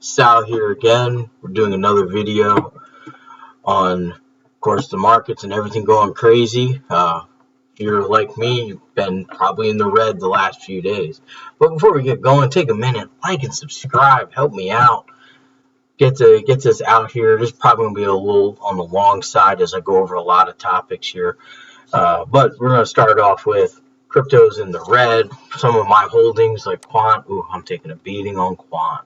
Sal here again. We're doing another video on, of course, the markets and everything going crazy. If you're like me, you've been probably in the red the last few days. But before we get going, take a minute, like and subscribe, help me out. Get this out here. This is probably going to be a little on the long side as I go over a lot of topics here. But we're going to start off with cryptos in the red. Some of my holdings like Quant. Ooh, I'm taking a beating on Quant.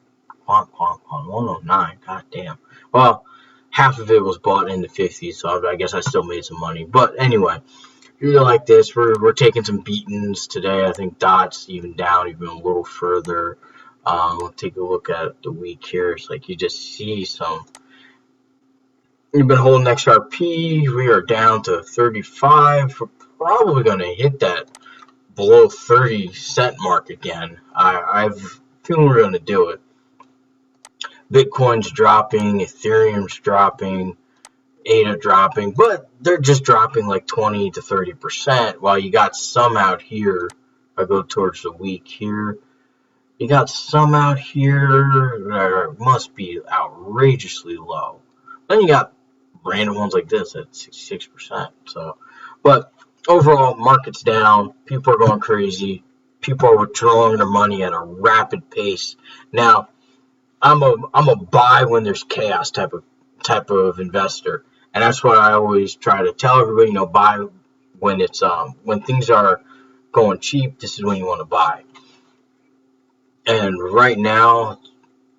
Quant, 109. God damn. Well, half of it was bought in the 50s, so I guess I still made some money. But anyway, if you're like this, we're taking some beatings today. I think DOT's even down even a little further. We'll take a look at the week here. It's like you just see some. You've been holding XRP. We are down to 35. We're probably going to hit that below 30-cent mark again. I've feeling we're going to do it. Bitcoin's dropping, Ethereum's dropping, ADA dropping, but they're just dropping like 20 to 30%, while you got some out here. I go towards the week here. You got some out here that must be outrageously low. Then you got random ones like this at 66%. So, but overall, market's down. People are going crazy. People are withdrawing their money at a rapid pace. Now, I'm a buy when there's chaos type of investor, and that's what I always try to tell everybody. Buy when it's when things are going cheap. This is when you want to buy. And right now,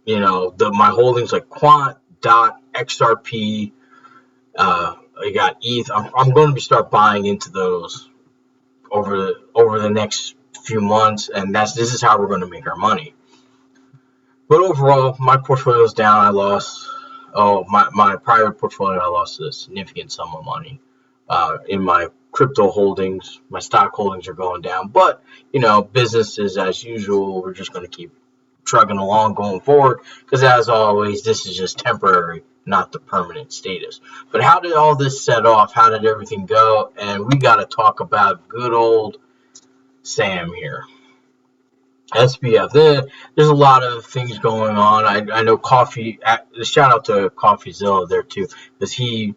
my holdings like Quant, DOT, XRP. I got ETH. I'm going to start buying into those over the next few months, and this is how we're going to make our money. But overall, my portfolio is down. I lost, my private portfolio, I lost a significant sum of money. In my crypto holdings, my stock holdings are going down. But, business is as usual. We're just going to keep trugging along going forward, because as always, this is just temporary, not the permanent status. But how did all this set off? How did everything go? And we got to talk about good old Sam here. SBF. There's a lot of things going on. I know Coffee. Shout out to CoffeeZilla there too, because he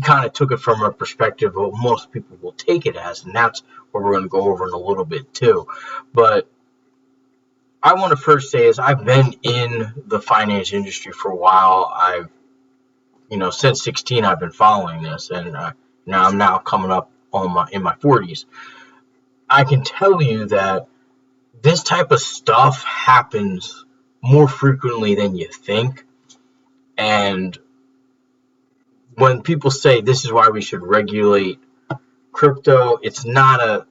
kind of took it from a perspective of what most people will take it as, and that's what we're going to go over in a little bit too. But I want to first say is I've been in the finance industry for a while. I've since 16 I've been following this, and now I'm coming up in my 40s. I can tell you that this type of stuff happens more frequently than you think. And when people say this is why we should regulate crypto, it's not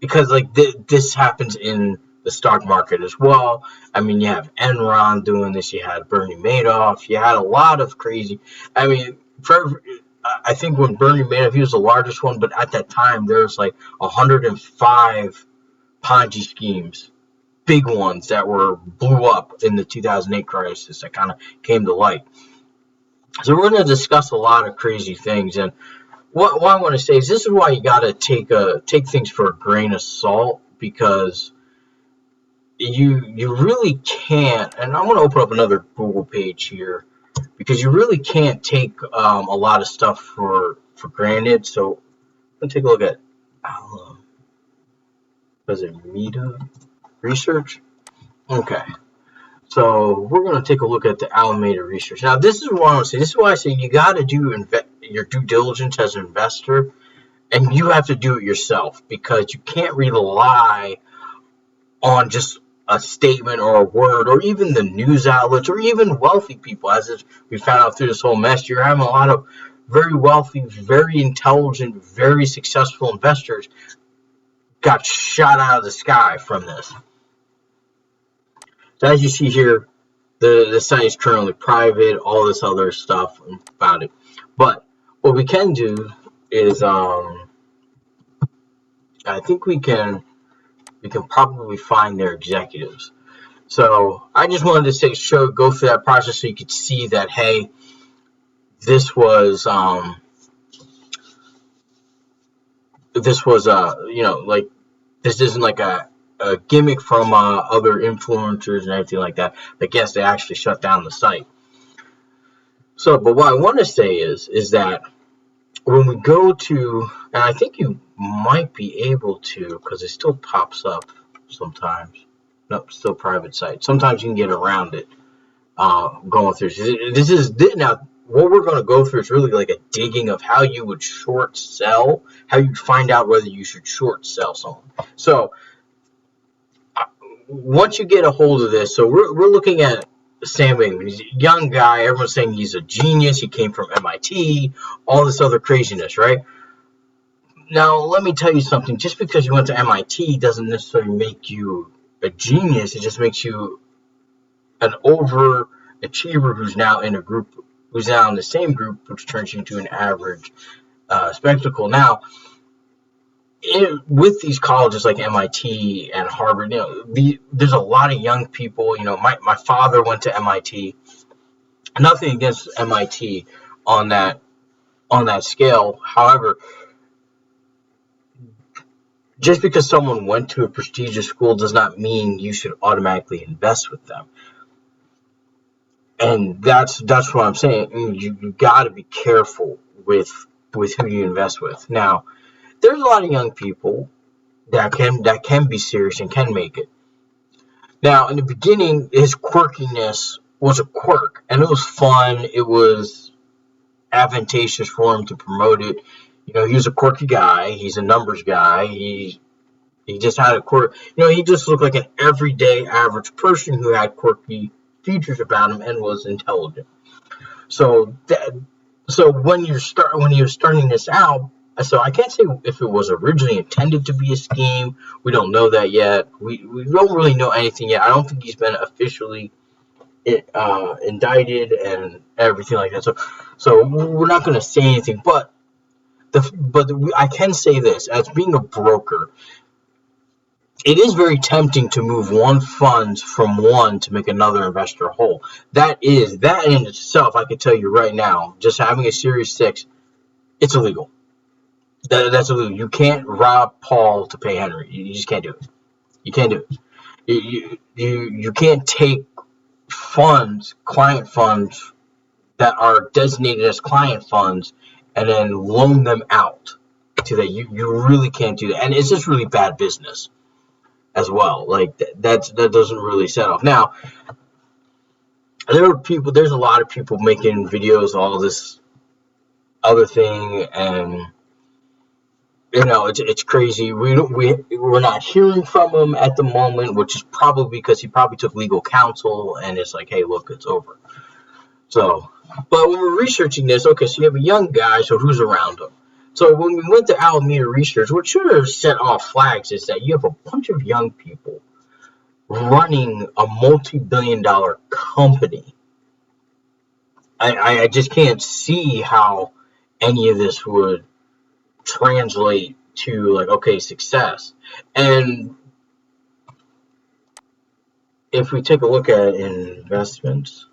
because this happens in the stock market as well. I mean, you have Enron doing this, you had Bernie Madoff, you had a lot of crazy. I mean, I think when Bernie Madoff, he was the largest one, but at that time there was like 105 Ponzi schemes, big ones that blew up in the 2008 crisis that kind of came to light. So we're going to discuss a lot of crazy things, and what I want to say is this is why you got to take things for a grain of salt, because you really can't. And I'm going to open up another Google page here, because you really can't take a lot of stuff for granted. So let's take a look at was it Meta Research? Okay. So we're going to take a look at the Alameda Research. Now, this is what I want to say. This is why I say you got to do your due diligence as an investor, and you have to do it yourself, because you can't rely on just a statement or a word, or even the news outlets, or even wealthy people. As we found out through this whole mess, you're having a lot of very wealthy, very intelligent, very successful investors got shot out of the sky from this. So as you see here, the site is currently private, all this other stuff about it. But what we can do is I think we can probably find their executives. So I just wanted to say, go through that process so you could see that, hey, this was this isn't like a a gimmick from other influencers and everything like that. I guess they actually shut down the site. So, but what I want to say is that when we go to, and I think you might be able to, because it still pops up sometimes. Nope, still private site. Sometimes you can get around it going through. Now, what we're going to go through is really like a digging of how you would short sell, how you find out whether you should short sell someone. So once you get a hold of this, so we're looking at Sam Bankman. He's a young guy. Everyone's saying he's a genius. He came from MIT, all this other craziness, right? Now, let me tell you something. Just because you went to MIT doesn't necessarily make you a genius. It just makes you an overachiever who's now in a group, who's now in the same group, which turns you into an average spectacle. Now, with these colleges like MIT and Harvard, there's a lot of young people. My father went to MIT. Nothing against MIT on that scale. However, just because someone went to a prestigious school does not mean you should automatically invest with them. And that's what I'm saying. You got to be careful with who you invest with. Now, there's a lot of young people that can be serious and can make it. Now, in the beginning, his quirkiness was a quirk, and it was fun. It was advantageous for him to promote it. He was a quirky guy. He's a numbers guy. He just had a quirk. He just looked like an everyday average person who had quirky features about him and was intelligent. So when he was starting this out, so I can't say if it was originally intended to be a scheme. We don't know that yet. We don't really know anything yet. I don't think he's been officially indicted and everything like that. So we're not going to say anything. But I can say this: as being a broker, it is very tempting to move one fund from one to make another investor whole. That in itself, I can tell you right now, just having a Series 6, it's illegal. That's illegal. You can't rob Paul to pay Henry. You just can't do it. You can't do it. You can't take client funds that are designated as client funds and then loan them out to that. You really can't do that. And it's just really bad business as well. Like that doesn't really set off. Now, there's a lot of people making videos, all this other thing, and it's crazy. We're not hearing from him at the moment, which is probably because he probably took legal counsel, and it's like, hey, look, it's over. So, but when we're researching this, okay, so you have a young guy, so who's around him? So when we went to Alameda Research, what should have set off flags is that you have a bunch of young people running a multi-billion-dollar company. I just can't see how any of this would translate to success. And if we take a look at investments,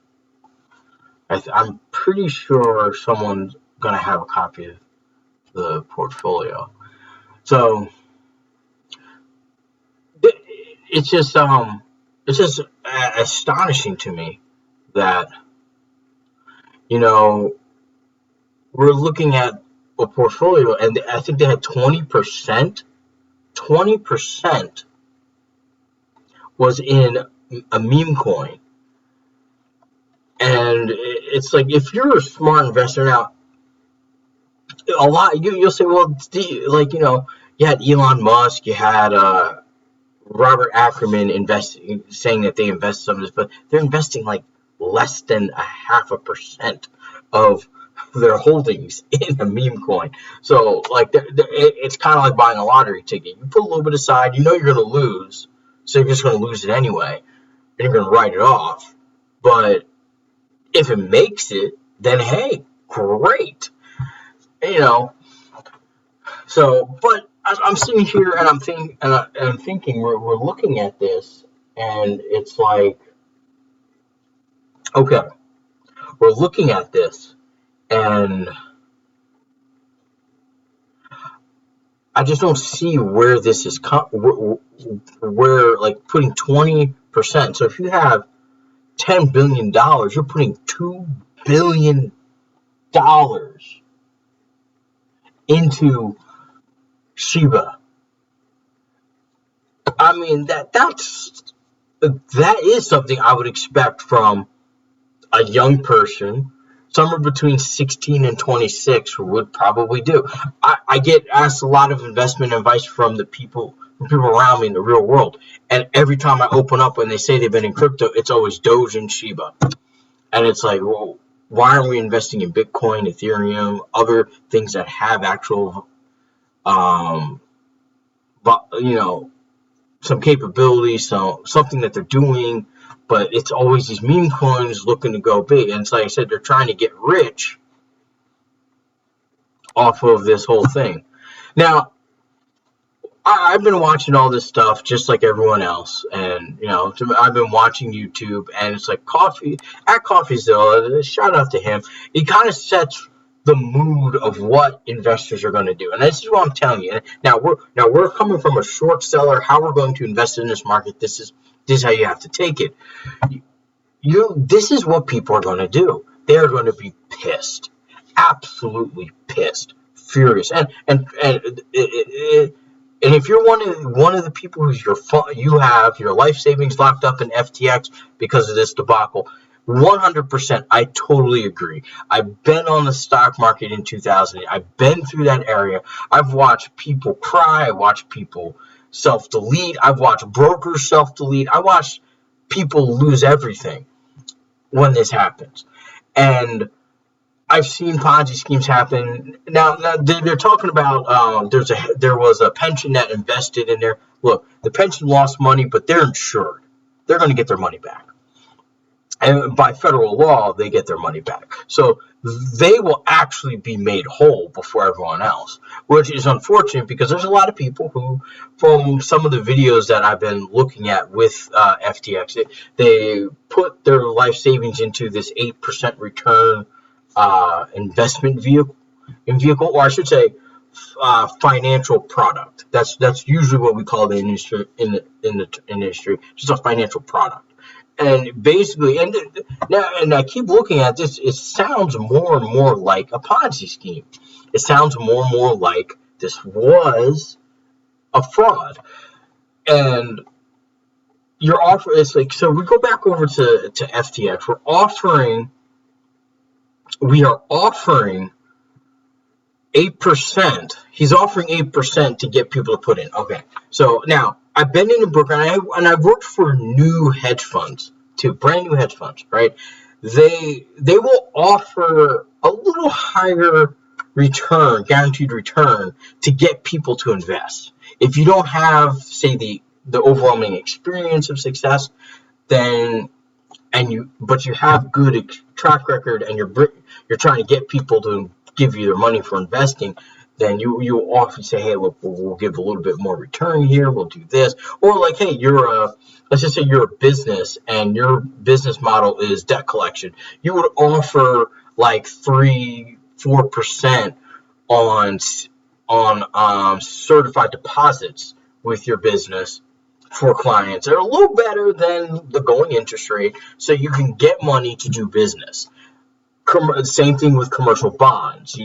I'm pretty sure someone's going to have a copy of the portfolio. So it's just astonishing to me that we're looking at a portfolio, and I think they had 20% was in a meme coin. And it's like, if you're a smart investor now, a lot you'll say, well, you had Elon Musk, you had Robert Ackerman saying that they invest some of this, but they're investing like less than 0.5% of their holdings in a meme coin. So it's kind of like buying a lottery ticket. You put a little bit aside, you're going to lose, so you're just going to lose it anyway, and you're going to write it off. But if it makes it, then hey, great. So, but I'm sitting here and I'm thinking we're looking at this, and it's like, okay, we're looking at this, and I just don't see where this is where like putting 20%. So if you have $10 billion, you're putting $2 billion into Shiba. I mean, that is something I would expect from a young person, somewhere between 16 and 26, would probably do. I get asked a lot of investment advice from people around me in the real world, and every time I open up when they say they've been in crypto, it's always Doge and Shiba, and it's like, well, why aren't we investing in Bitcoin, Ethereum, other things that have actual, but some capabilities, so something that they're doing, but it's always these meme coins looking to go big. And it's like I said, they're trying to get rich off of this whole thing. Now, I've been watching all this stuff just like everyone else, and I've been watching YouTube, and it's like CoffeeZilla. Shout out to him. He kind of sets the mood of what investors are going to do, and this is what I'm telling you. Now we're coming from a short seller. How we're going to invest in this market? This is how you have to take it. This is what people are going to do. They are going to be pissed, absolutely pissed, furious, and if you're one of the people who's you have your life savings locked up in FTX because of this debacle, 100%, I totally agree. I've been on the stock market in 2008. I've been through that area. I've watched people cry. I watched people self-delete. I've watched brokers self-delete. I watched people lose everything when this happens. And I've seen Ponzi schemes happen. Now they're talking about there was a pension that invested in there. Look, the pension lost money, but they're insured. They're going to get their money back. And by federal law, they get their money back. So they will actually be made whole before everyone else, which is unfortunate because there's a lot of people who, from some of the videos that I've been looking at with FTX, they put their life savings into this 8% return investment vehicle, or I should say, financial product. That's usually what we call the industry in the industry, just a financial product. And basically, and I keep looking at this, it sounds more and more like a Ponzi scheme. It sounds more and more like this was a fraud. And your offer is like, so we go back over to FTX. We are offering 8%. He's offering 8% to get people to put in. Okay. So now I've been in a broker, and I've worked for new hedge funds too, brand new hedge funds, right? They will offer a little higher return, guaranteed return, to get people to invest. If you don't have, say, the overwhelming experience of success, then but you have good track record, and you're trying to get people to give you their money for investing, then you often say, hey, look, we'll give a little bit more return here, we'll do this. Or like, hey, let's just say you're a business and your business model is debt collection. You would offer like 3-4% on certified deposits with your business for clients. They're a little better than the going interest rate, so you can get money to do business. Same thing with commercial bonds.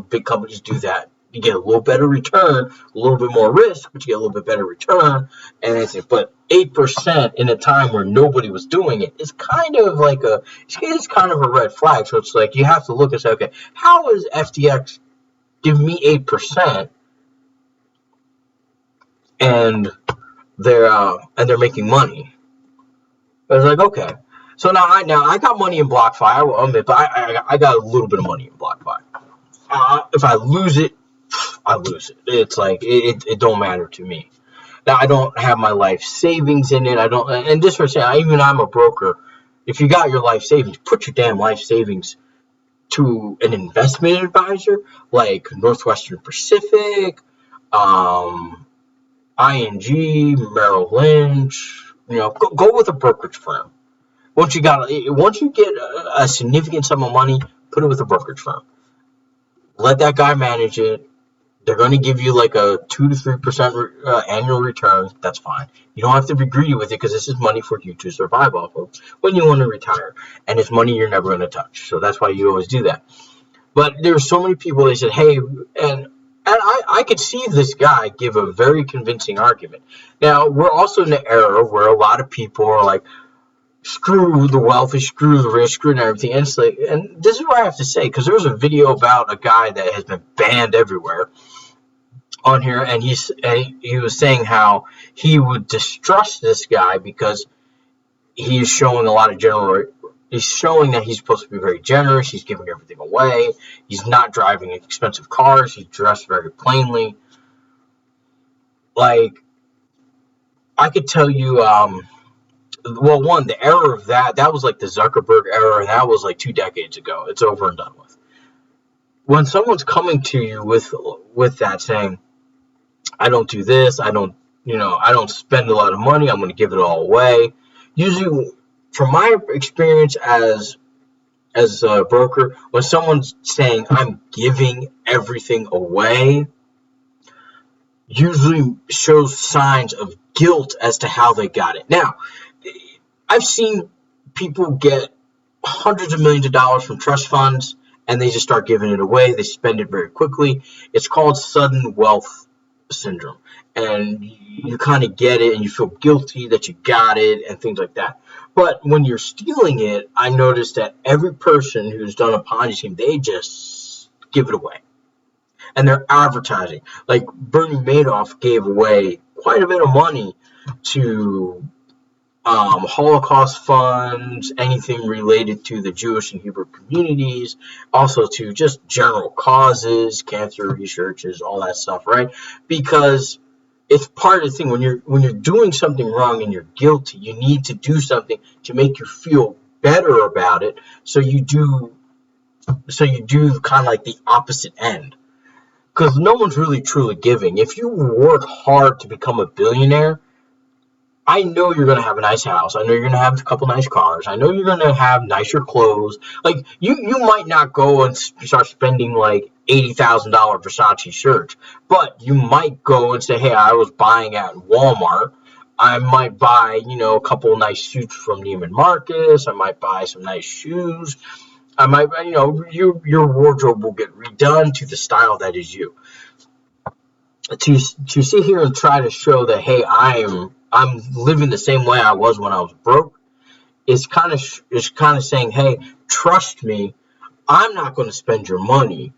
Big companies do that. You get a little better return, a little bit more risk, but you get a little bit better return. But 8% in a time where nobody was doing it is kind of like it's kind of a red flag. So it's like you have to look and say, okay, how is FTX giving me 8% and they're making money? I was like, okay. So now I got money in BlockFi. I will admit, but I got a little bit of money in BlockFi. If I lose it, I lose it. It's like it don't matter to me. Now I don't have my life savings in it. I don't. And this was saying, even I'm a broker. If you got your life savings, put your damn life savings to an investment advisor like Northwestern Pacific, ING, Merrill Lynch. Go with a brokerage firm. Once you get a significant sum of money, put it with a brokerage firm. Let that guy manage it. They're going to give you like a 2 to 3% annual return. That's fine. You don't have to be greedy with it because this is money for you to survive off of when you want to retire. And it's money you're never going to touch. So that's why you always do that. But there's so many people, they said, hey, and I could see this guy give a very convincing argument. Now, we're also in an era where a lot of people are like, screw the wealthy, screw the rich, screw everything. And it's like, and this is what I have to say, because there was a video about a guy that has been banned everywhere on here, and he was saying how he would distrust this guy because he is showing a lot of he's showing that he's supposed to be very generous. He's giving everything away. He's not driving expensive cars. He's dressed very plainly. Like, I could tell you, well, one, the era of that was like the Zuckerberg era, and that was like 2 decades ago. It's over and done with. When someone's coming to you with that, saying, I don't do this, I don't spend a lot of money, I'm going to give it all away. Usually, from my experience as a broker, when someone's saying, I'm giving everything away, usually shows signs of guilt as to how they got it. Now, I've seen people get hundreds of millions of dollars from trust funds, and they just start giving it away. They spend it very quickly. It's called sudden wealth syndrome, and you kind of get it, and you feel guilty that you got it, and things like that. But when you're stealing it, I noticed that every person who's done a Ponzi scheme, they just give it away, and they're advertising. Like Bernie Madoff gave away quite a bit of money to Holocaust funds, anything related to the Jewish and Hebrew communities, also to just general causes, cancer researches, all that stuff, right? Because it's part of the thing. When you're doing something wrong and you're guilty, you need to do something to make you feel better about it. So you do kind of like the opposite end. Because no one's really truly giving. If you work hard to become a billionaire, I know you're going to have a nice house. I know you're going to have a couple nice cars. I know you're going to have nicer clothes. Like, you might not go and start spending, like, $80,000 Versace shirts. But you might go and say, hey, I was buying at Walmart. I might buy, a couple nice suits from Neiman Marcus. I might buy some nice shoes. I might, your wardrobe will get redone to the style that is you. To sit here and try to show that, hey, I'm living the same way I was when I was broke, is kind of saying, hey, trust me, I'm not going to spend your money.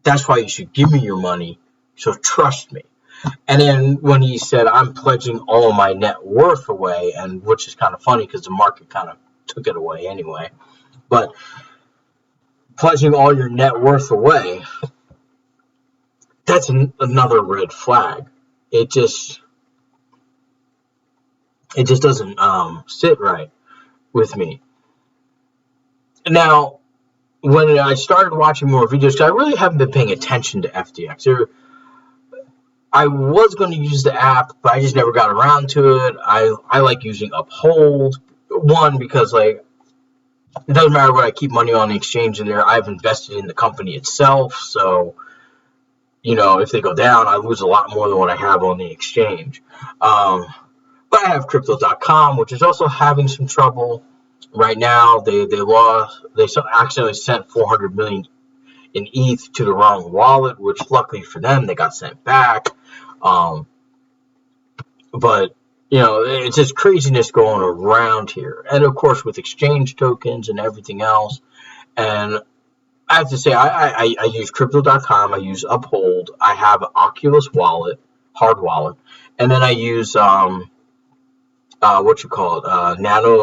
That's why you should give me your money. So trust me. And then when he said, I'm pledging all of my net worth away, and which is kind of funny because the market kind of took it away anyway, but pledging all your net worth away, that's another red flag. It just doesn't sit right with me. Now, when I started watching more videos, I really haven't been paying attention to FTX. I was going to use the app, but I just never got around to it. I like using Uphold. One, because like it doesn't matter what I keep money on the exchange in there. I've invested in the company itself, so if they go down, I lose a lot more than what I have on the exchange. But I have crypto.com, which is also having some trouble right now. They accidentally sent 400 million in ETH to the wrong wallet, which luckily for them, they got sent back. But it's just craziness going around here. And of course, with exchange tokens and everything else. And I have to say, I use crypto.com, I use Uphold, I have an Oculus wallet, hard wallet, and then I use Nano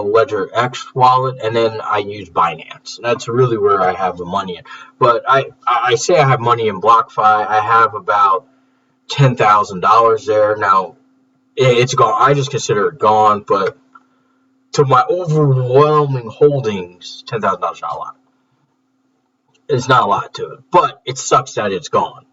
Ledger X wallet, and then I use Binance. That's really where I have the money in. But I say I have money in BlockFi. I have about $10,000 there. Now, it's gone. I just consider it gone, but to my overwhelming holdings, $10,000 is not a lot. It's not a lot to it, but it sucks that it's gone.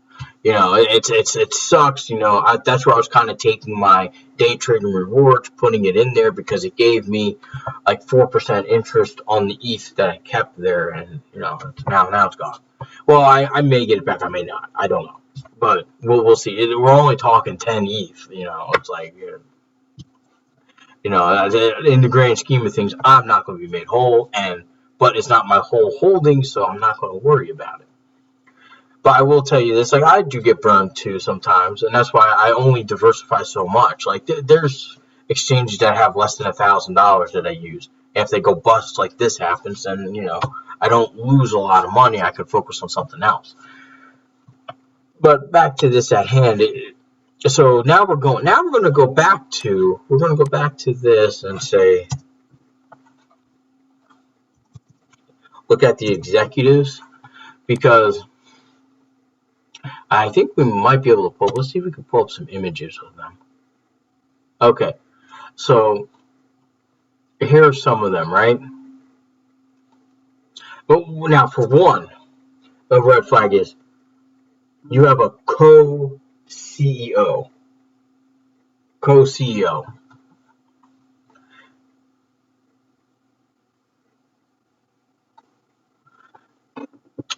It sucks. That's where I was kind of taking my day trading rewards, putting it in there because it gave me like 4% interest on the ETH that I kept there, and now it's gone. Well, I may get it back, I may not. I don't know. But we'll see. We're only talking 10 ETH. It's like, in the grand scheme of things, I'm not going to be made whole, but it's not my whole holding, so I'm not going to worry about it. But I will tell you this, like, I do get burned too sometimes, and that's why I only diversify so much. Like, there's exchanges that have less than $1,000 that I use. And if they go bust, like this happens, then, I don't lose a lot of money. I can focus on something else. But back to this at hand. So now we're going to go back to this and say, look at the executives, because I think we might be able to let's see if we can pull up some images of them. Okay, so here are some of them, right? But now, for one, a red flag is you have a co-CEO.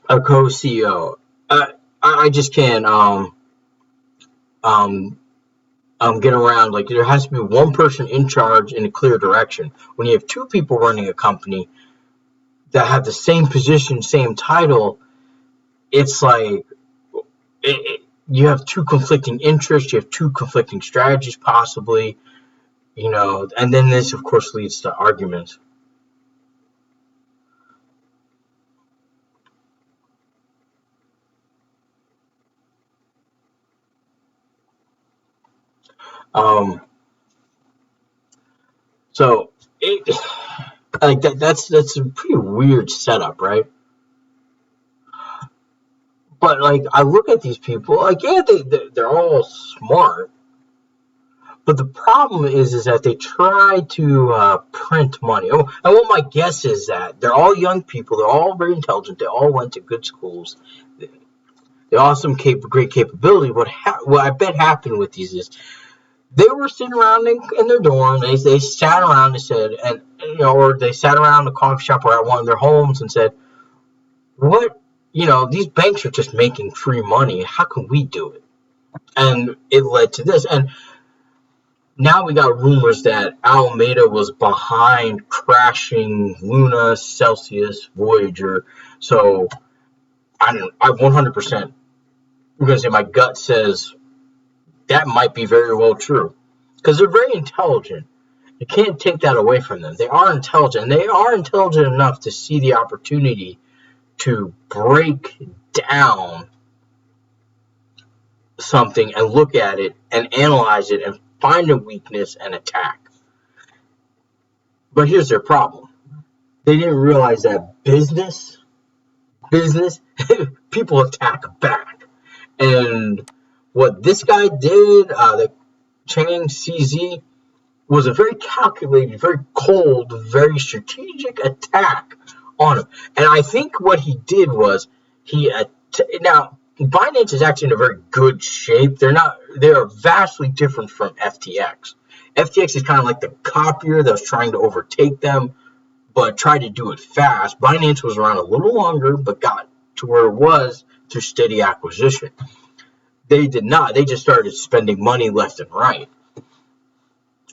A co-CEO. I just can't get around. Like, there has to be one person in charge in a clear direction. When you have two people running a company that have the same position, same title, it's like you have two conflicting interests, you have two conflicting strategies possibly, and then this, of course, leads to arguments. So like that's a pretty weird setup, right? But like, I look at these people, like, yeah, they're all smart, but the problem is that they try to print money. And what my guess is that they're all young people, they're all very intelligent, they all went to good schools, they all have some great capability. What I bet happened with these is they were sitting around in their dorm. They sat around and said, or they sat around the coffee shop or at one of their homes and said, what, these banks are just making free money. How can we do it? And it led to this. And now we got rumors that Alameda was behind crashing Luna, Celsius, Voyager. So I 100%, I'm going to say my gut says that might be very well true, because they're very intelligent. You can't take that away from them. They are intelligent, and they are intelligent enough to see the opportunity to break down something and look at it and analyze it and find a weakness and attack. But here's their problem. They didn't realize that business, people attack back. And what this guy did, the Chang CZ, was a very calculated, very cold, very strategic attack on him. And I think what he did was now Binance is actually in a very good shape. They are vastly different from FTX. FTX is kind of like the copier that was trying to overtake them, but tried to do it fast. Binance was around a little longer, but got to where it was through steady acquisition. They did not. They just started spending money left and right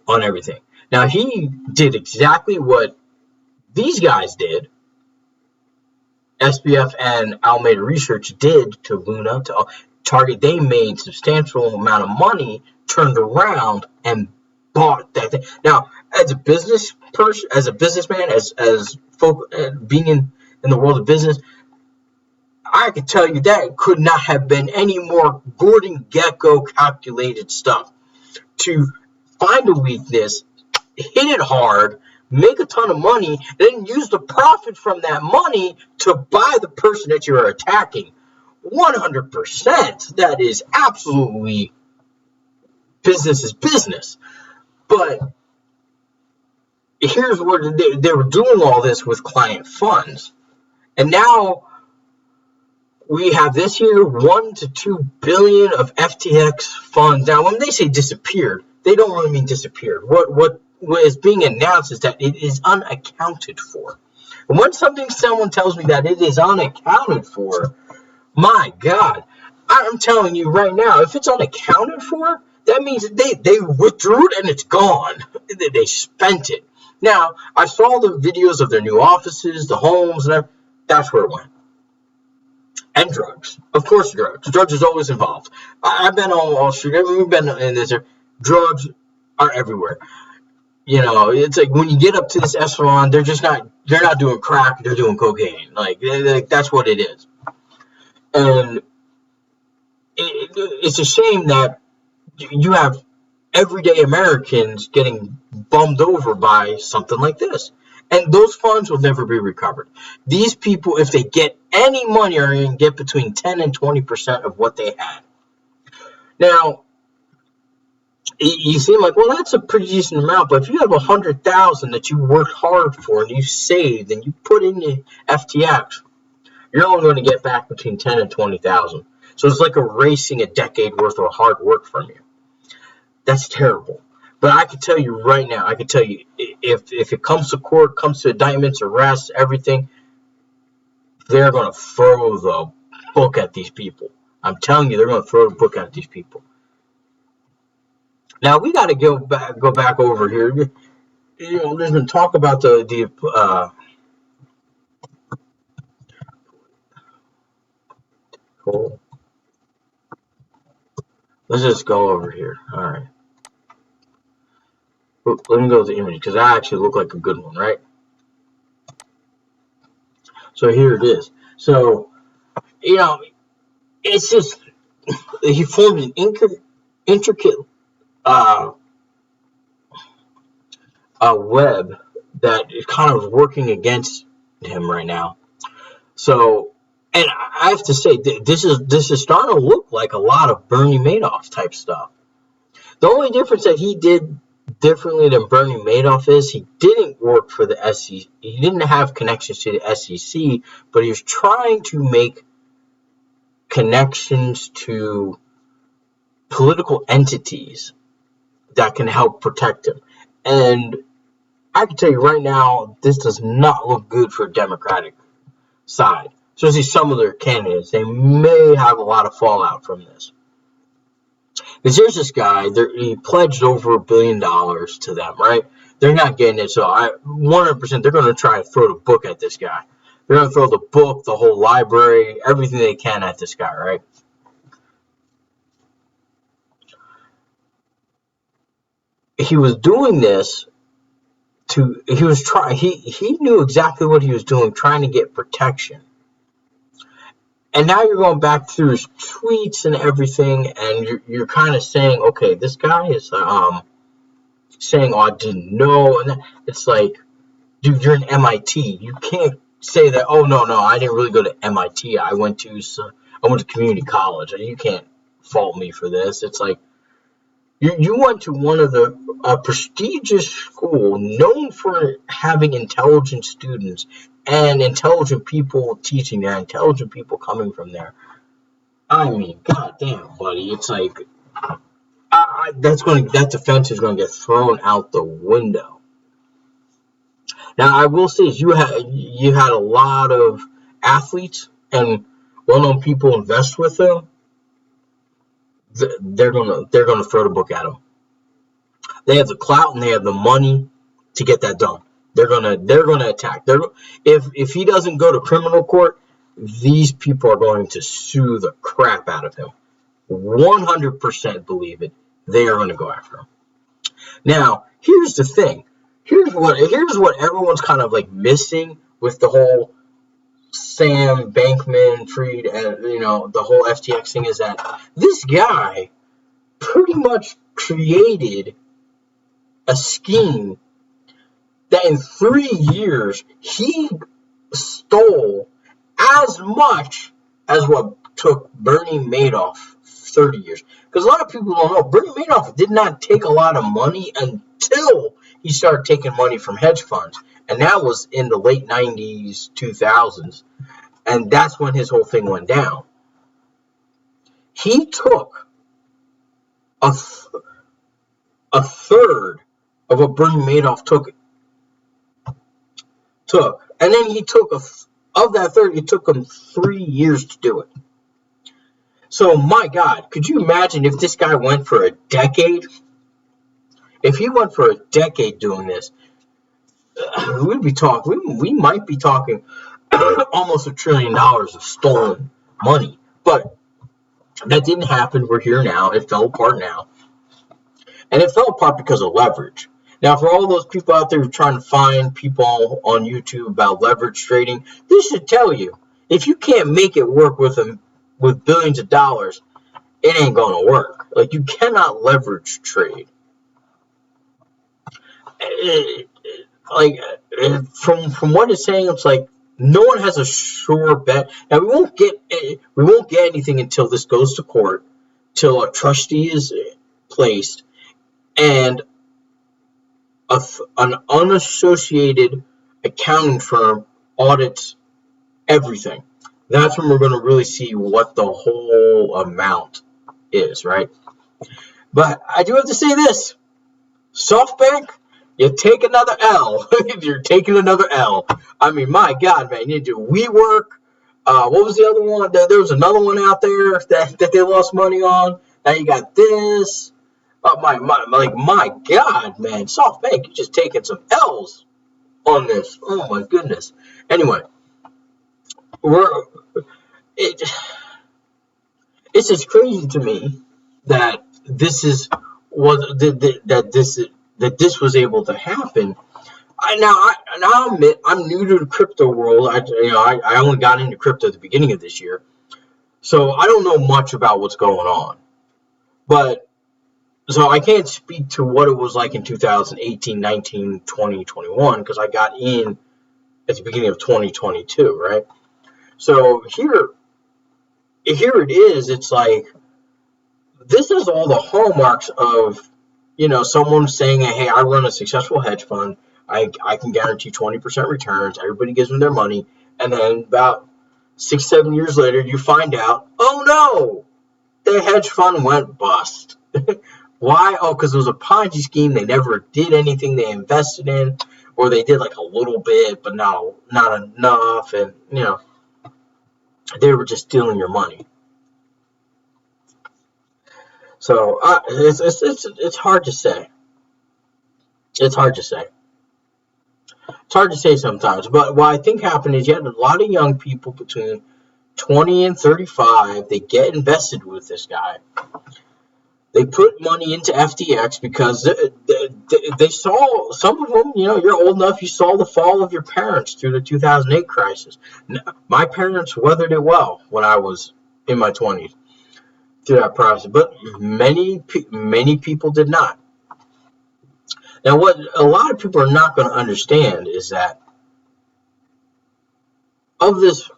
on everything. Now, he did exactly what these guys did, SBF and Alameda Research did to Luna, to Target. They made substantial amount of money, turned around, and bought that thing. Now, as a business person, as a businessman, as folk, being in the world of business, I can tell you that could not have been any more Gordon Gekko calculated stuff. To find a weakness, hit it hard, make a ton of money, then use the profit from that money to buy the person that you're attacking. 100%. That is absolutely business is business. But here's where they were doing all this with client funds. And now we have this year 1 to 2 billion of FTX funds. Now, when they say disappeared, they don't really mean disappeared. What is being announced is that it is unaccounted for. And when someone tells me that it is unaccounted for, my God, I'm telling you right now, if it's unaccounted for, that means that they withdrew it and it's gone. They spent it. Now, I saw the videos of their new offices, the homes, and that's where it went. And drugs. Of course, drugs. Drugs is always involved. I've been on Wall Street. We've been in this. Drugs are everywhere. You know, it's like when you get up to this echelon, they're not doing crack, they're doing cocaine. Like that's what it is. And it's a shame that you have everyday Americans getting bummed over by something like this. And those funds will never be recovered. These people, if they get any money, are going to get between 10 and 20% of what they had. Now, you seem like, well, that's a pretty decent amount, but if you have $100,000 that you worked hard for and you saved and you put in the FTX, you're only going to get back between 10 and 20,000. So it's like erasing a decade worth of hard work from you. That's terrible. But I can tell you right now, if it comes to court, comes to indictments, arrests, everything, they're going to throw the book at these people. I'm telling you, they're going to throw the book at these people. Now we got to go back over here. You know, there's been talk about cool. Let's just go over here. All right. Let me go to the image because that actually looked like a good one, right? So here it is. So, you know, it's just he formed an intricate web that is kind of working against him right now. So, and I have to say, this is starting to look like a lot of Bernie Madoff type stuff. The only difference that he did differently than Bernie Madoff is he didn't work for the SEC. He didn't have connections to the SEC, but he was trying to make connections to political entities that can help protect him. And I can tell you right now, this does not look good for a Democratic side. Especially some of their candidates. They may have a lot of fallout from this. Because there's this guy, he pledged over $1 billion to them, right? They're not getting it, so 100% they're going to try to throw the book at this guy. They're going to throw the book, the whole library, everything they can at this guy, right? He was doing this he knew exactly what he was doing, trying to get protection. And now you're going back through his tweets and everything, and you're kind of saying, okay, this guy is saying, oh, I didn't know. And it's like, dude, you're in MIT. You can't say that, oh, no, I didn't really go to MIT. I went to community college. You can't fault me for this. It's like, you went to one of the prestigious school known for having intelligent students and intelligent people teaching there, intelligent people coming from there. I mean, goddamn, buddy, it's like that defense is going to get thrown out the window. Now, I will say, you had a lot of athletes and well-known people invest with them. They're gonna throw the book at him. They have the clout and they have the money to get that done. They're gonna attack. If he doesn't go to criminal court, these people are going to sue the crap out of him. 100% believe it. They are going to go after him. Now, here's the thing. Here's what everyone's kind of like missing with the whole Sam Bankman-Fried and the whole FTX thing is that this guy pretty much created a scheme that in 3 years he stole as much as what took Bernie Madoff 30 years. Because a lot of people don't know, Bernie Madoff did not take a lot of money until he started taking money from hedge funds. And that was in the late 90s, 2000s. And that's when his whole thing went down. He took a third of what Bernie Madoff took. And then he took of that third, it took him 3 years to do it. So, my God, could you imagine if this guy went for a decade? If he went for a decade doing this, we might be talking almost $1 trillion of stolen money. But that didn't happen. We're here now. It fell apart now. And it fell apart because of leverage. Now, for all those people out there who are trying to find people on YouTube about leverage trading, this should tell you, if you can't make it work with billions of dollars, it ain't going to work. Like, you cannot leverage trade. From what it's saying, it's like no one has a sure bet. Now, we won't get anything until this goes to court, till a trustee is placed, and an unassociated accounting firm audits everything. That's when we're going to really see what the whole amount is, right? But I do have to say this. SoftBank, you take another L. You're taking another L. I mean, my God, man. You do WeWork. What was the other one? There was another one out there that they lost money on. Now you got this. My God, man. SoftBank, you're just taking some L's on this. Oh, my goodness. Anyway, it's just crazy to me that this was able to happen. I'll admit I'm new to the crypto world. I only got into crypto at the beginning of this year, so I don't know much about what's going on. But so I can't speak to what it was like in 2018, 19, 20, 21 because I got in at the beginning of 2022, right? So here it is. It's like this is all the hallmarks of someone saying, hey, I run a successful hedge fund. I can guarantee 20% returns. Everybody gives them their money. And then about 6-7 years later, you find out, oh, no, the hedge fund went bust. Why? Oh, because it was a Ponzi scheme. They never did anything they invested in, or they did like a little bit, but not enough. And, they were just stealing your money. So it's hard to say. It's hard to say. It's hard to say sometimes. But what I think happened is you had a lot of young people between 20 and 35. They get invested with this guy. They put money into FTX because they saw, some of them, you're old enough, you saw the fall of your parents through the 2008 crisis. My parents weathered it well when I was in my 20s through that process, but many people did not. Now, what a lot of people are not going to understand is that of this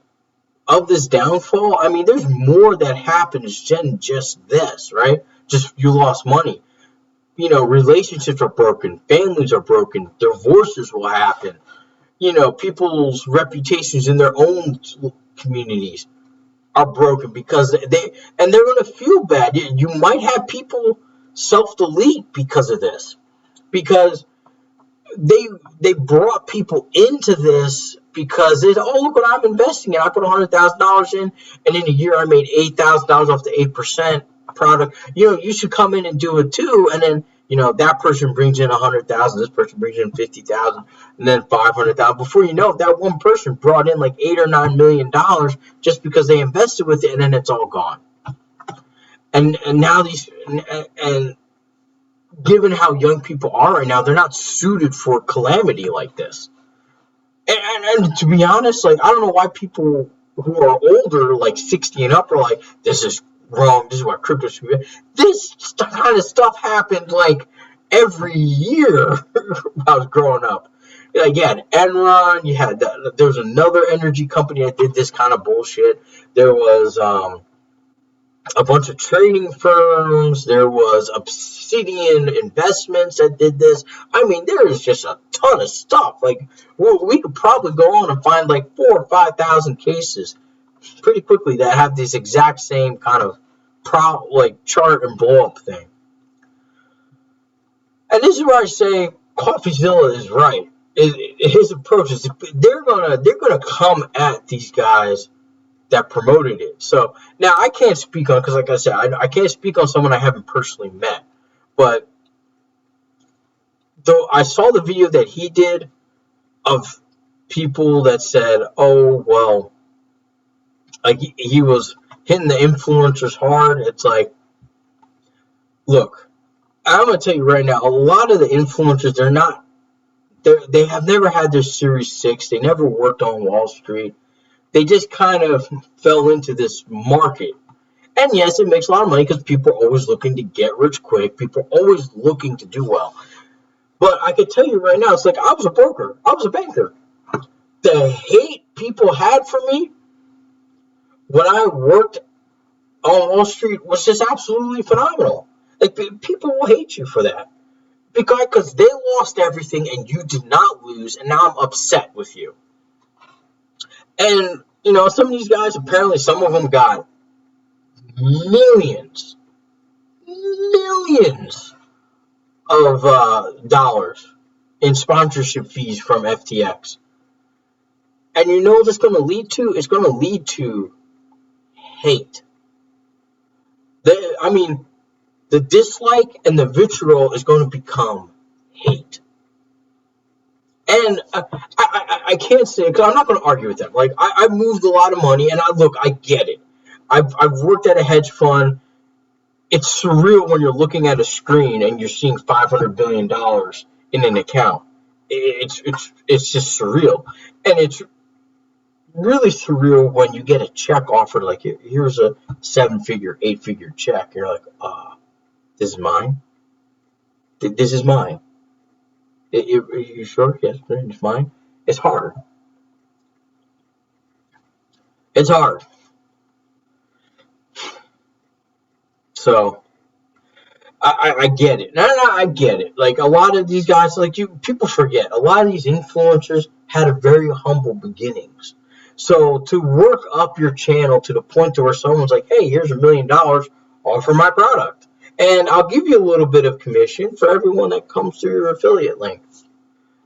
downfall, I mean, there's more that happens than just this, right? Just you lost money. Relationships are broken, families are broken, divorces will happen. People's reputations in their own communities are broken because they're going to feel bad. You might have people self-delete because of this, because they brought people into this because they said, oh, look what I'm investing in. I put $100,000 in, and in a year I made $8,000 off the 8% product. You should come in and do it too. And then that person brings in 100,000, this person brings in 50,000, and then 500,000. Before you know it, that one person brought in like $8 or $9 million just because they invested with it, and then it's all gone. And now and given how young people are right now, they're not suited for calamity like this. And to be honest, like, I don't know why people who are older, like 60 and up, are like, this is wrong, this is what crypto should be. This kind of stuff happened like every year when I was growing up. Like, you had Enron, there was another energy company that did this kind of bullshit. There was a bunch of trading firms. There was Obsidian Investments that did this. I mean, there is just a ton of stuff. Like, we could probably go on and find like 4,000 or 5,000 cases pretty quickly that have this exact same kind of chart and blow up thing. And this is where I say CoffeeZilla is right. His approach is they're gonna come at these guys that promoted it. So now I can't speak on, because like I said, I can't speak on someone I haven't personally met. But though I saw the video that he did of people that said, oh, well, like he was hitting the influencers hard. It's like, look, I'm going to tell you right now, a lot of the influencers, they have never had their Series 6. They never worked on Wall Street. They just kind of fell into this market. And yes, it makes a lot of money because people are always looking to get rich quick. People are always looking to do well. But I can tell you right now, it's like I was a broker. I was a banker. The hate people had for me when I worked on Wall Street was just absolutely phenomenal. Like, people will hate you for that. Because they lost everything and you did not lose, and now I'm upset with you. And, some of these guys, apparently some of them got millions of dollars in sponsorship fees from FTX. And you know what it's going to lead to? It's going to lead to hate. The dislike and the vitriol is going to become hate. And I can't say, because I'm not going to argue with them. Like, I've moved a lot of money, and I get it. I've worked at a hedge fund. It's surreal when you're looking at a screen and you're seeing $500 billion in an account. It's just surreal. And it's really surreal when you get a check offered, like, here's a 7-figure, 8-figure check. You're like, this is mine? This is mine. Are you sure? Yes, it's mine. It's hard. It's hard. So, I get it. No, I get it. Like, a lot of these guys, people forget, a lot of these influencers had a very humble beginnings. So, to work up your channel to the point to where someone's like, hey, here's $1 million, offer my product. And I'll give you a little bit of commission for everyone that comes through your affiliate link.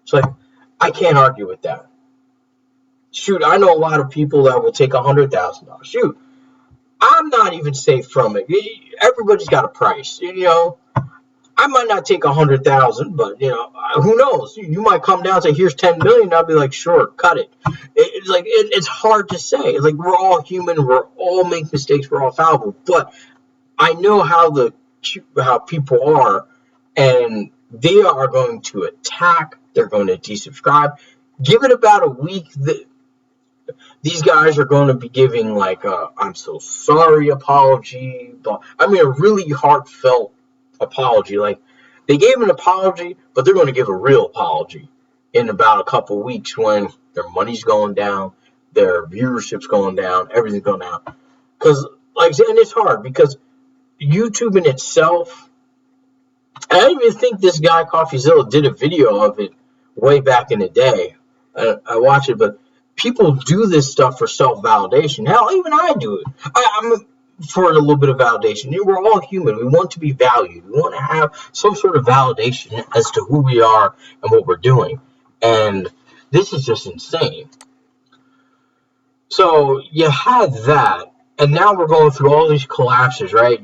It's like, I can't argue with that. Shoot, I know a lot of people that will take $100,000. Shoot, I'm not even safe from it. Everybody's got a price. I might not take 100,000, but who knows? You might come down and say, "Here's 10 million." I'll be like, "Sure, cut it." It's like it's hard to say. It's like we're all human. We're all make mistakes. We're all fallible. But I know how people are, and they are going to attack. They're going to desubscribe. Give it about a week. These guys are going to be giving like a "I'm so sorry" apology, but a really heartfelt apology. Like, they gave an apology, but they're going to give a real apology in about a couple weeks when their money's going down, their viewership's going down, everything's going down. Because, and it's hard because YouTube in itself, I don't even think this guy CoffeeZilla did a video of it way back in the day. I watched it, but people do this stuff for self-validation. Hell, even I do it. I'm for a little bit of validation. We're all human. We want to be valued. We want to have some sort of validation as to who we are and what we're doing. And this is just insane. So you have that, and now we're going through all these collapses, right?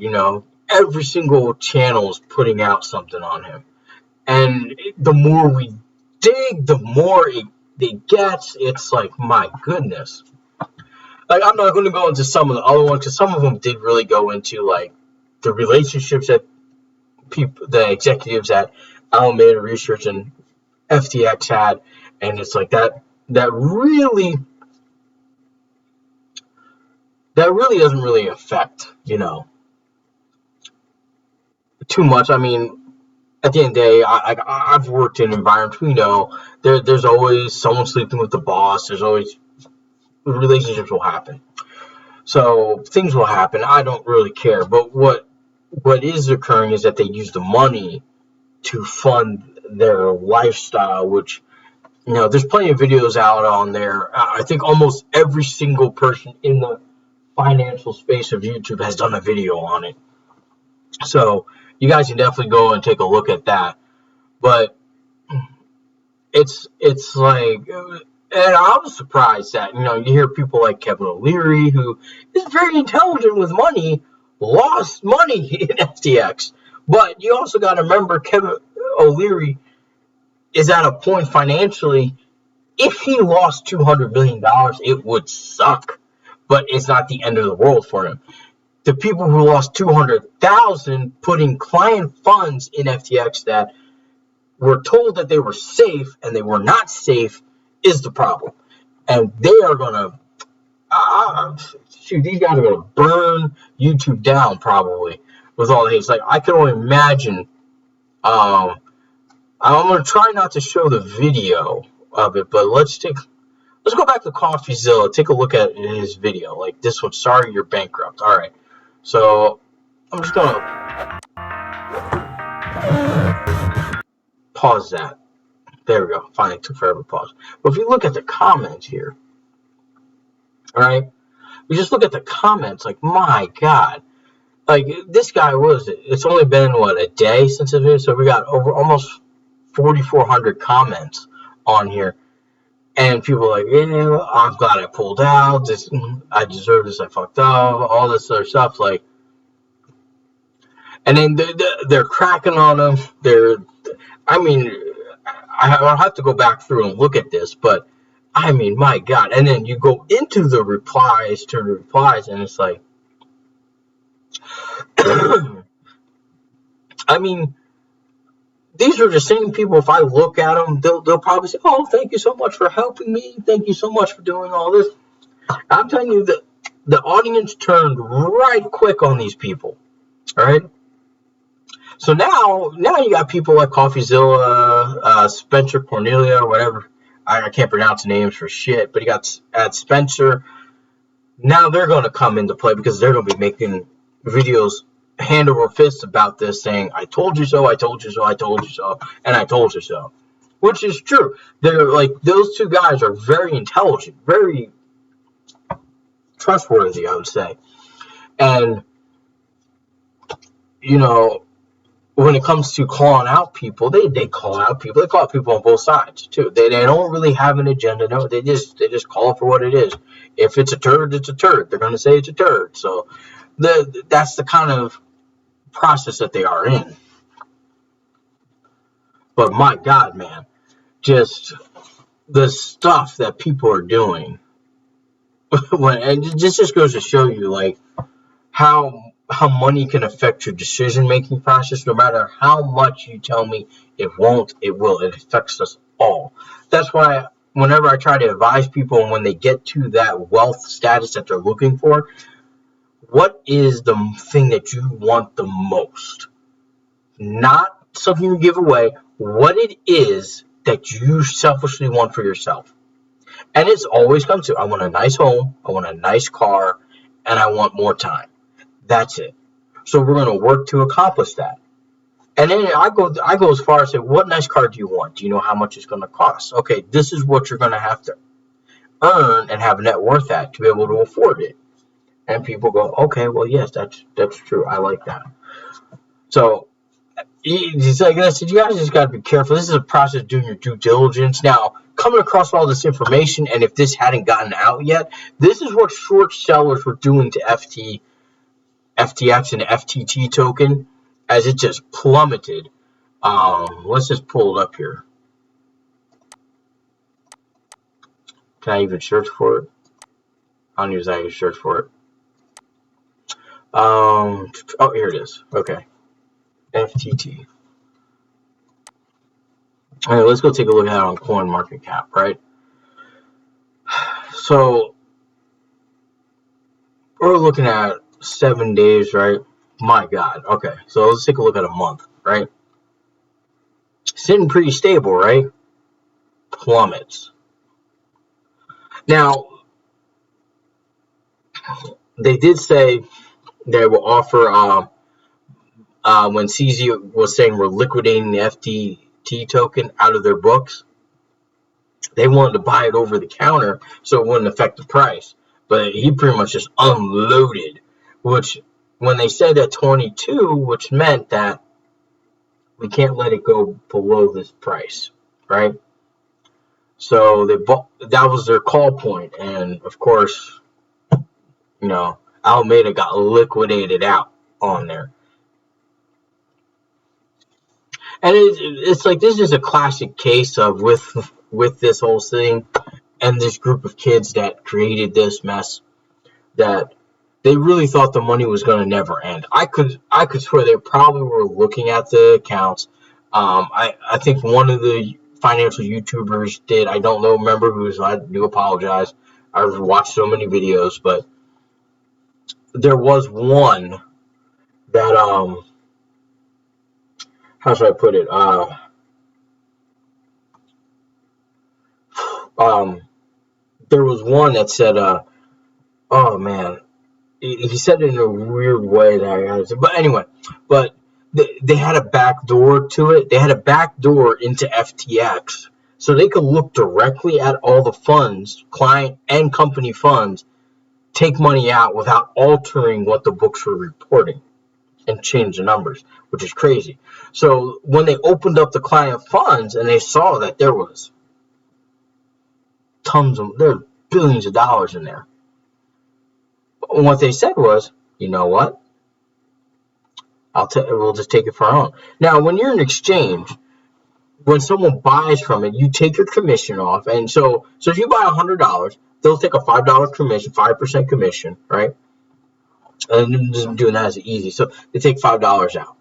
Every single channel is putting out something on him. And the more we dig, the more it gets. It's like, my goodness. Like, I'm not going to go into some of the other ones because some of them did really go into like the relationships that the executives at Alameda Research and FTX had, and it's like that really doesn't really affect too much. At the end of the day, I've worked in environments. We know there's always someone sleeping with the boss. There's always relationships will happen. So things will happen. I don't really care. But what is occurring is that they use the money to fund their lifestyle, which, there's plenty of videos out on there. I think almost every single person in the financial space of YouTube has done a video on it. So you guys can definitely go and take a look at that. But it's like And I was surprised that, you hear people like Kevin O'Leary, who is very intelligent with money, lost money in FTX. But you also got to remember, Kevin O'Leary is at a point financially, if he lost $200 million, it would suck. But it's not the end of the world for him. The people who lost 200,000 putting client funds in FTX that were told that they were safe and they were not safe is the problem. And they are going to, these guys are going to burn YouTube down probably with all the hate. Like, I can only imagine. I'm going to try not to show the video of it, but let's go back to CoffeeZilla, take a look at his video. Like this one, sorry you're bankrupt. All right. So I'm just going to pause that. There we go. Finally, it took forever to pause. But if you look at the comments here, all right, you just look at the comments, like, my God. Like, this guy it's only been, a day since it is, so we got over almost 4,400 comments on here. And people are like, yeah, I'm glad I pulled out. I deserve this. I fucked up. All this other stuff. Like, and then they're cracking on them. I'll have to go back through and look at this, but my God. And then you go into the replies, and it's like, these are the same people. If I look at them, they'll probably say, oh, thank you so much for helping me. Thank you so much for doing all this. I'm telling you that the audience turned right quick on these people. All right. So now you got people like CoffeeZilla, Spencer Cornelia, or whatever. I can't pronounce names for shit, but you got at Spencer. Now they're going to come into play because they're going to be making videos hand over fist about this, saying, I told you so, I told you so, I told you so, and I told you so. Which is true. They're like, those two guys are very intelligent, very trustworthy, I would say. And, when it comes to calling out people, they call out people. They call out people on both sides too. They don't really have an agenda. No, they just call it for what it is. If it's a turd, it's a turd. They're going to say it's a turd. So that's the kind of process that they are in. But my God, man, just the stuff that people are doing, and this just goes to show you, like, how money can affect your decision-making process. No matter how much you tell me it won't, it will. It affects us all. That's why whenever I try to advise people, and when they get to that wealth status that they're looking for, what is the thing that you want the most? Not something you give away. What it is that you selfishly want for yourself. And it's always comes to, I want a nice home, I want a nice car, and I want more time. That's it. So we're going to work to accomplish that. And then I go as far as say, what nice car do you want? Do you know how much it's going to cost? Okay, this is what you're going to have to earn and have net worth at to be able to afford it. And people go, okay, well, yes, that's true. I like that. So it's like I said, you guys just got to be careful. This is a process of doing your due diligence. Now, coming across all this information, and if this hadn't gotten out yet, this is what short sellers were doing to FTX and FTT token as it just plummeted. Let's just pull it up here. Can I even search for it? I don't use that to search for it. Oh, here it is. Okay. FTT. All right, let's go take a look at it on CoinMarketCap, right? So we're looking at 7 days, right? My God. Okay, so let's take a look at a month, right? Sitting pretty stable, right? Plummets. Now, they did say they will offer, when CZ was saying we're liquidating the FTT token out of their books, they wanted to buy it over the counter so it wouldn't affect the price. But he pretty much just unloaded, which when they said at 22, which meant that we can't let it go below this price, right? So that was their call point, and of course, Alameda got liquidated out on there. And it's like, this is a classic case of with this whole thing and this group of kids that created this mess, that they really thought the money was going to never end. I could swear they probably were looking at the accounts. I think one of the financial YouTubers did. I don't remember who, so I do apologize. I've watched so many videos, but there was one that how should I put it? There was one that said, oh man, he said it in a weird way that I had to, but anyway, they had a back door to it. They had a back door into FTX, so they could look directly at all the funds, client and company funds, take money out without altering what the books were reporting and change the numbers, which is crazy. So when they opened up the client funds and they saw that there was there billions of dollars in there, what they said was, you know what? We'll just take it for our own. Now, when you're in exchange, when someone buys from it, you take your commission off, and so if you buy $100, they'll take a $5 commission, 5% commission, right? And just doing that is easy. So they take $5 out.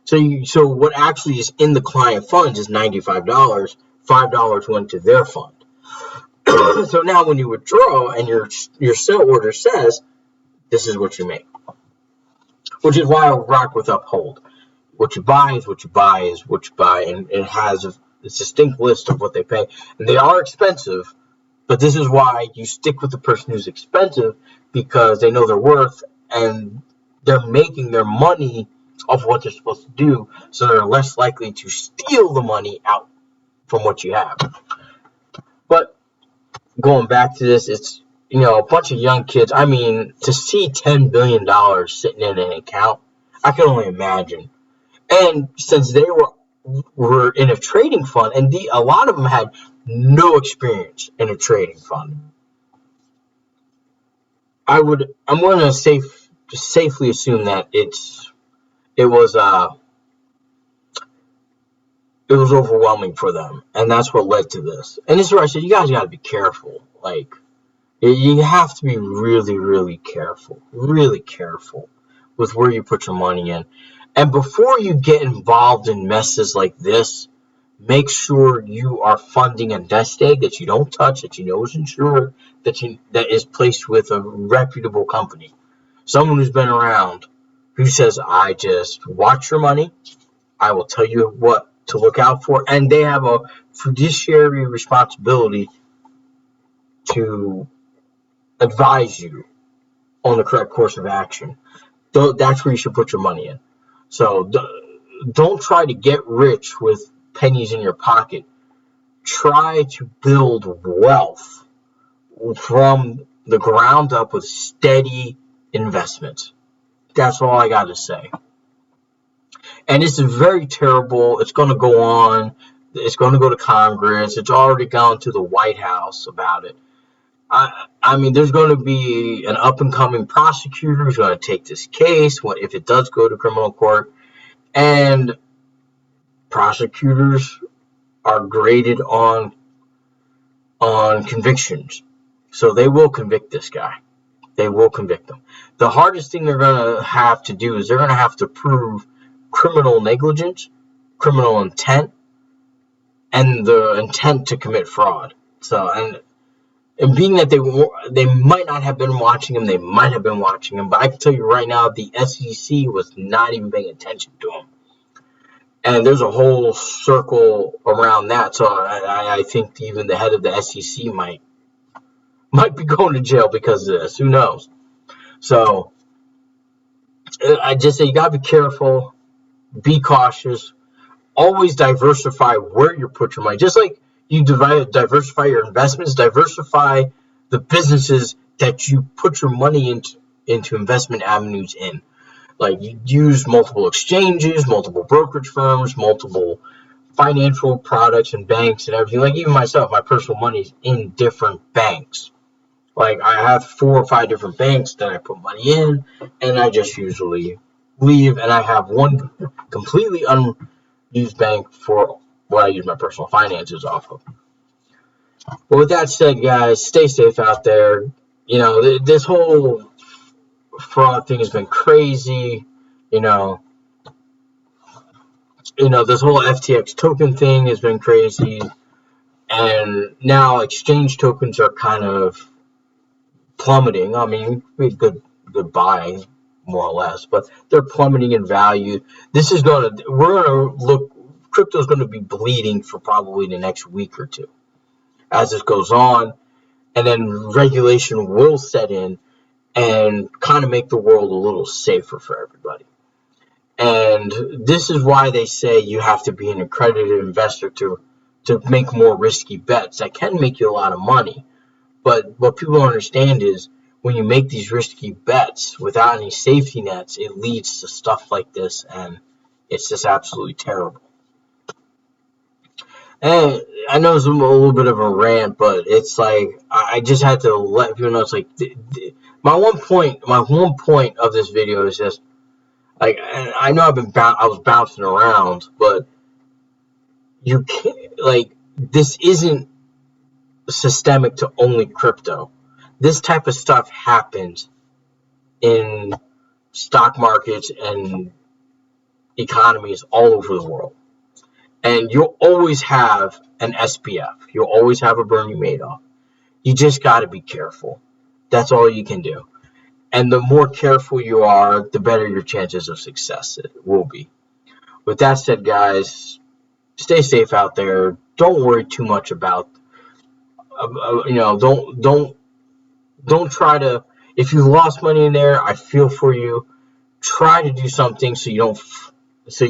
So what actually is in the client funds is $95. $5 went to their fund. So now when you withdraw and your sale order says this is what you make, which is why I rock with Uphold. What you buy is what you buy is what you buy, and it has a distinct list of what they pay, and they are expensive. But this is why you stick with the person who's expensive, because they know their worth and they're making their money off what they're supposed to do, so they're less likely to steal the money out from what you have. But going back to this, it's a bunch of young kids. I mean, to see $10 billion sitting in an account, I can only imagine. And since they were in a trading fund, and a lot of them had no experience in a trading fund, I'm going to safely assume that it was overwhelming for them, and that's what led to this. And this is where I said, you guys got to be careful. Like, you have to be really, really careful with where you put your money in. And before you get involved in messes like this, make sure you are funding a nest egg that you don't touch, that you know is insured, that is placed with a reputable company. Someone who's been around, who says, I just watch your money, I will tell you what to look out for, and they have a fiduciary responsibility to advise you on the correct course of action. That's where you should put your money in. So don't try to get rich with pennies in your pocket. Try to build wealth from the ground up with steady investments. That's all I got to say. And this is very terrible. It's going to go on. It's going to go to Congress. It's already gone to the White House about it. I mean, there's going to be an up-and-coming prosecutor who's going to take this case if it does go to criminal court. And prosecutors are graded on convictions. So they will convict this guy. They will convict him. The hardest thing they're going to have to do is they're going to have to prove criminal negligence, criminal intent, and the intent to commit fraud. So, and being that they might not have been watching him, they might have been watching him, but I can tell you right now, the SEC was not even paying attention to him. And there's a whole circle around that. So I think even the head of the SEC might be going to jail because of this. Who knows? So I just say you got to be careful, be cautious, always diversify where you put your money. Just like you diversify your investments, diversify the businesses that you put your money into investment avenues in. Like, you use multiple exchanges, multiple brokerage firms, multiple financial products and banks and everything. Like even myself, my personal money is in different banks. Like I have 4 or 5 different banks that I put money in, and I just usually leave, and I have one completely unused bank for what I use my personal finances off of. But with that said, guys, stay safe out there. You know, this whole fraud thing has been crazy. You know, this whole FTX token thing has been crazy, and now exchange tokens are kind of plummeting. I mean, good buy, more or less, but they're plummeting in value. We're gonna look. Crypto's going to be bleeding for probably the next week or two as this goes on, and then regulation will set in and kind of make the world a little safer for everybody. And this is why they say you have to be an accredited investor to make more risky bets that can make you a lot of money. But what people don't understand is when you make these risky bets without any safety nets, it leads to stuff like this, and it's just absolutely terrible. And I know it's a little bit of a rant, but it's like I just had to let people know. It's like my one point of this video is just like, I know I was bouncing around, but you can't, like, this isn't systemic to only crypto. This type of stuff happens in stock markets and economies all over the world. And you'll always have an SBF. You'll always have a Bernie Madoff. You just got to be careful. That's all you can do. And the more careful you are, the better your chances of success it will be. With that said, guys, stay safe out there. Don't worry too much about, don't try to, if you lost money in there, I feel for you. Try to do something so you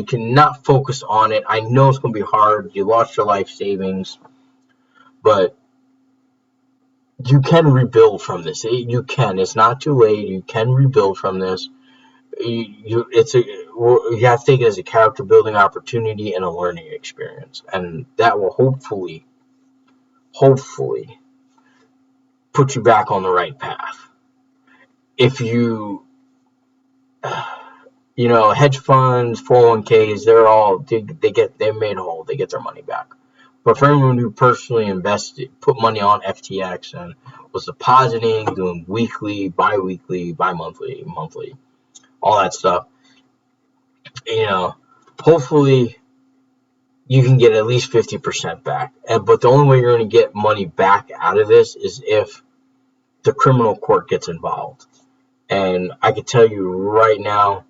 can not focus on it. I know it's going to be hard. You lost your life savings, but you can rebuild from this. You can. It's not too late. You can rebuild from this. You have to take it as a character building opportunity and a learning experience, and that will hopefully put you back on the right path. If hedge funds, 401ks, they're made whole. They get their money back. But for anyone who personally put money on FTX and was depositing, doing weekly, bi-weekly, bi-monthly, monthly, all that stuff, hopefully you can get at least 50% back. But the only way you're going to get money back out of this is if the criminal court gets involved. And I can tell you right now,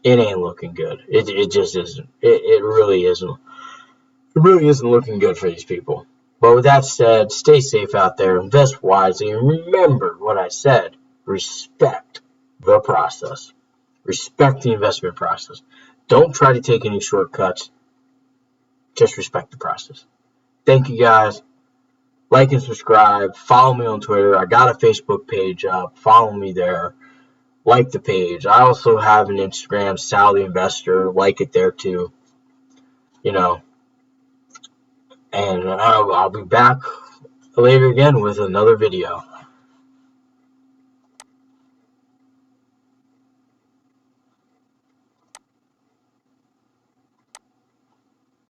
it ain't looking good. It just isn't. It really isn't. It really isn't looking good for these people. But with that said, stay safe out there, invest wisely, and remember what I said. Respect the process. Respect the investment process. Don't try to take any shortcuts. Just respect the process. Thank you, guys. Like and subscribe. Follow me on Twitter. I got a Facebook page up. Follow me there. Like the page. I also have an Instagram, Sal the Investor. Like it there too. And I'll be back later again with another video.